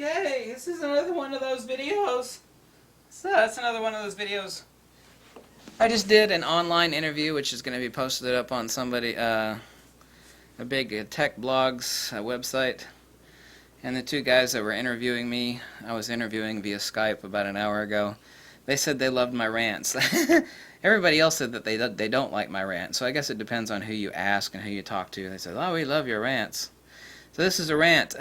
Okay, this is another one of those videos. So that's another one of those videos. I just did an online interview, which is going to be posted up on a big tech blogs website. And the two guys that were interviewing me, I was interviewing via Skype about an hour ago. They said they loved my rants. Everybody else said that they don't like my rants. So I guess it depends on who you ask and who you talk to. They said, "Oh, we love your rants." So this is a rant.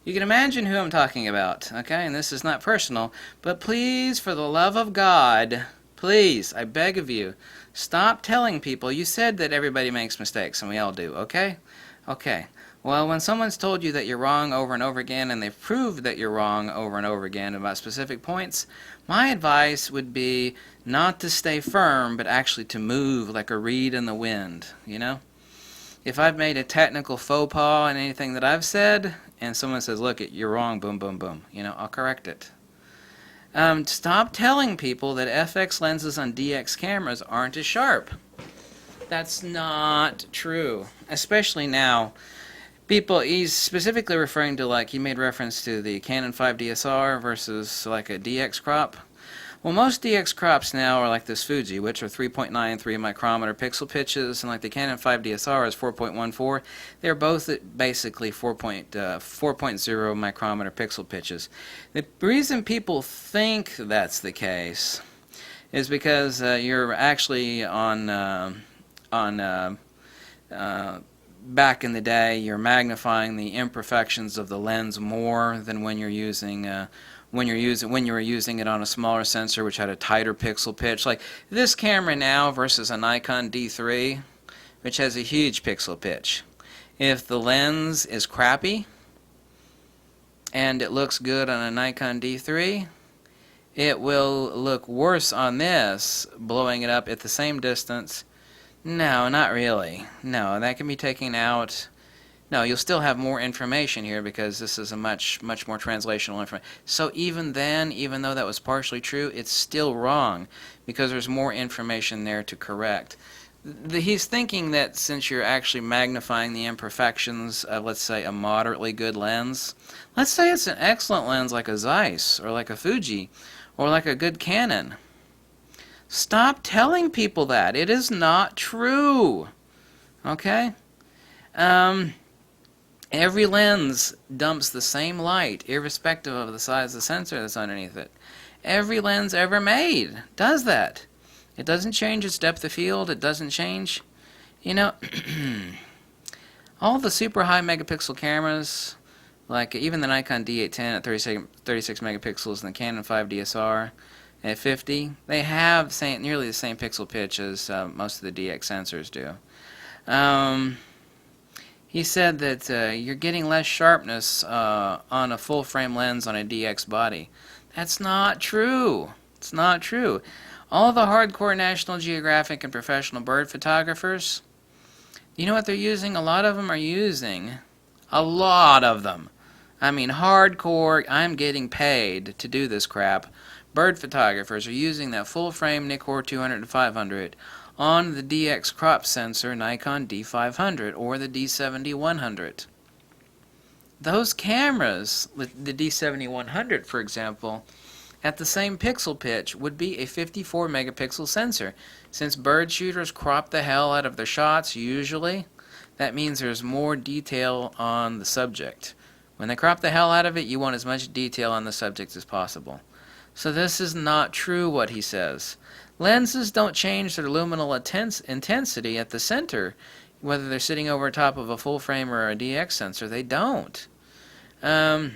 You can imagine who I'm talking about, okay? And this is not personal, but please, for the love of God, please, I beg of you, stop telling people. You said that everybody makes mistakes, and we all do, okay? Okay. Well, when someone's told you that you're wrong over and over again, and they've proved that you're wrong over and over again about specific points, my advice would be not to stay firm, but actually to move like a reed in the wind, you know? If I've made a technical faux pas in anything that I've said, and someone says, "Look, you're wrong," boom, boom, boom, you know, I'll correct it. Stop telling people that FX lenses on DX cameras aren't as sharp. That's not true, especially now. He's specifically referring to, like, he made reference to the Canon 5 DSR versus like a DX crop. Well, most DX crops now are like this Fuji, which are 3.93 micrometer pixel pitches, and like the Canon 5 DSR is 4.14. They're both at basically 4.0 micrometer pixel pitches. The reason people think that's the case is because you're actually back in the day, you're magnifying the imperfections of the lens more than when you're using when you were using it on a smaller sensor which had a tighter pixel pitch. Like this camera now versus a Nikon D3, which has a huge pixel pitch. If the lens is crappy and it looks good on a Nikon D3, it will look worse on this, blowing it up at the same distance. No, not really. No, that can be taken out. No, you'll still have more information here because this is a much more translational information. So even then, even though that was partially true, it's still wrong because there's more information there to correct. He's thinking that since you're actually magnifying the imperfections of, let's say, a moderately good lens, let's say it's an excellent lens like a Zeiss or like a Fuji or like a good Canon. Stop telling people that. It is not true. Okay? Every lens dumps the same light, irrespective of the size of the sensor that's underneath it. Every lens ever made does that. It doesn't change its depth of field. It doesn't change, you know, all the super high megapixel cameras, like even the Nikon D810 at 36 megapixels and the Canon 5 DSR at 50, they have nearly the same pixel pitch as most of the DX sensors do. He said that you're getting less sharpness on a full-frame lens on a DX body. That's not true. It's not true. All the hardcore National Geographic and professional bird photographers, you know what they're using? A lot of them are using, a lot of them, I mean hardcore, I'm getting paid to do this crap, bird photographers are using that full-frame Nikkor 200 to 500 on the DX crop sensor Nikon D500 or the D70-100. Those cameras, the D70-100 for example, at the same pixel pitch would be a 54 megapixel sensor. Since bird shooters crop the hell out of their shots usually, that means there's more detail on the subject. When they crop the hell out of it, you want as much detail on the subject as possible. So this is not true what he says. Lenses don't change their luminal intensity at the center, whether they're sitting over top of a full frame or a DX sensor. They don't. You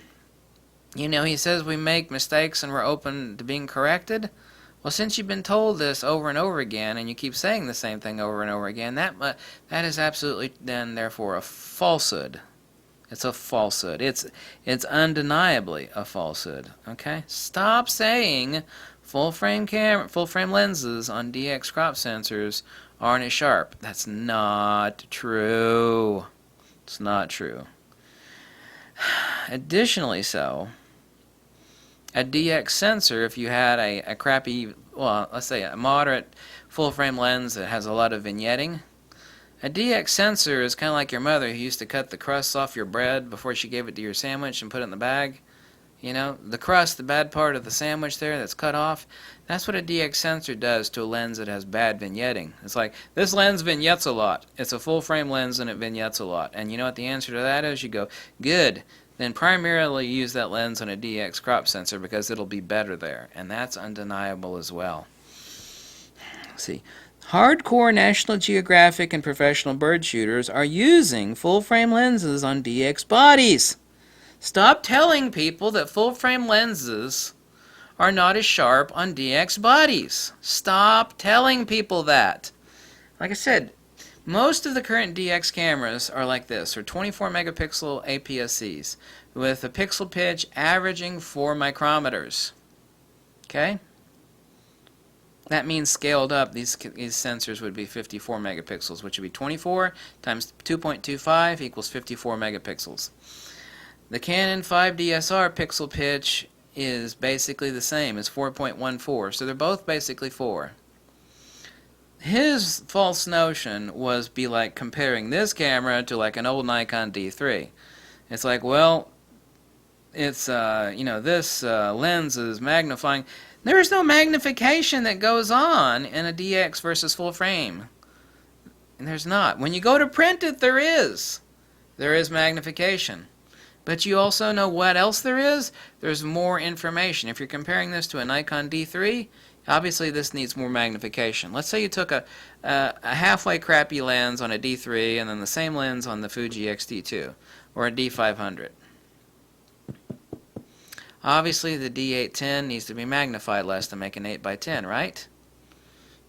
know, he says we make mistakes and we're open to being corrected. Well, since you've been told this over and over again, and you keep saying the same thing over and over again, that is absolutely then therefore a falsehood. It's a falsehood. It's undeniably a falsehood. Okay? Stop saying full frame lenses on DX crop sensors aren't as sharp. That's not true. It's not true. Additionally so, a DX sensor, if you had a crappy, well, let's say a moderate full frame lens that has a lot of vignetting, A DX sensor is kind of like your mother who used to cut the crusts off your bread before she gave it to your sandwich and put it in the bag. You know, the crust, the bad part of the sandwich there that's cut off, that's what a DX sensor does to a lens that has bad vignetting. It's like, this lens vignettes a lot. It's a full frame lens and it vignettes a lot. And you know what the answer to that is? You go, good. Then primarily use that lens on a DX crop sensor because it'll be better there. And that's undeniable as well. Let's see. Hardcore National Geographic and professional bird shooters are using full frame lenses on DX bodies. Stop telling people that full-frame lenses are not as sharp on DX bodies. Stop telling people that. Like I said, most of the current DX cameras are like this, or 24 megapixel APS-Cs with a pixel pitch averaging 4 micrometers. Okay? That means scaled up, these sensors would be 54 megapixels, which would be 24 times 2.25 equals 54 megapixels. The Canon 5DSR pixel pitch is basically the same as 4.14, so they're both basically 4. His false notion was be like comparing this camera to like an old Nikon D3. It's like, well, it's you know, this lens is magnifying. There is no magnification that goes on in a DX versus full frame. And there's not. When you go to print it, there is. There is magnification. But you also know what else there is? There's more information. If you're comparing this to a Nikon D3, obviously this needs more magnification. Let's say you took a halfway crappy lens on a D3 and then the same lens on the Fuji X-T2 or a D500. Obviously the D810 needs to be magnified less to make an 8x10, right?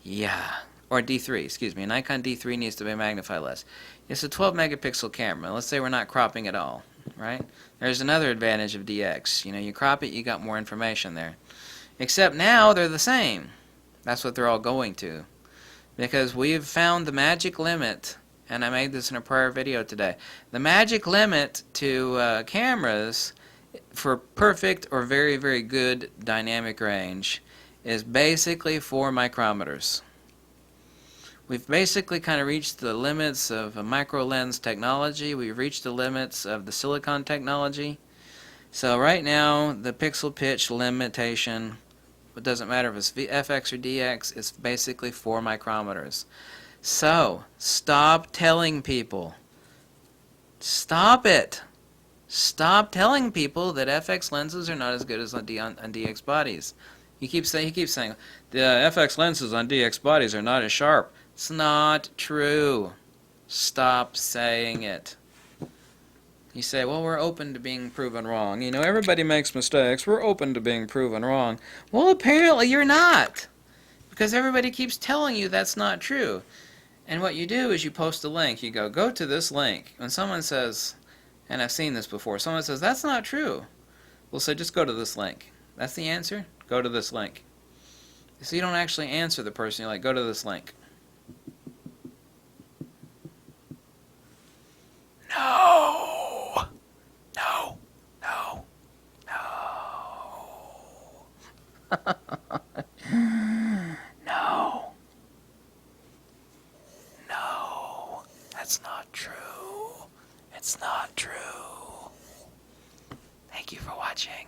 Yeah. Or D3, excuse me. A Nikon D3 needs to be magnified less. It's a 12 megapixel camera. Let's say we're not cropping at all. Right? There's another advantage of DX. You know, you crop it, you got more information there. Except now they're the same. That's what they're all going to. Because we've found the magic limit, and I made this in a prior video today. The magic limit to cameras for perfect or very, very good dynamic range is basically 4 micrometers. We've basically kind of reached the limits of micro lens technology. We've reached the limits of the silicon technology. So right now, the pixel pitch limitation, it doesn't matter if it's FX or DX, it's basically 4 micrometers. So, stop telling people. Stop it. Stop telling people that FX lenses are not as good as on DX bodies. He keeps saying the FX lenses on DX bodies are not as sharp. It's not true. Stop saying it. You say, well, we're open to being proven wrong. You know, everybody makes mistakes. We're open to being proven wrong. Well, apparently you're not. Because everybody keeps telling you that's not true. And what you do is you post a link. You go to this link. When someone says, and I've seen this before, someone says, that's not true. We'll say, just go to this link. That's the answer? Go to this link. So you don't actually answer the person. You're like, go to this link. No! No! No! No! No! No! That's not true. It's not true. Thank you for watching.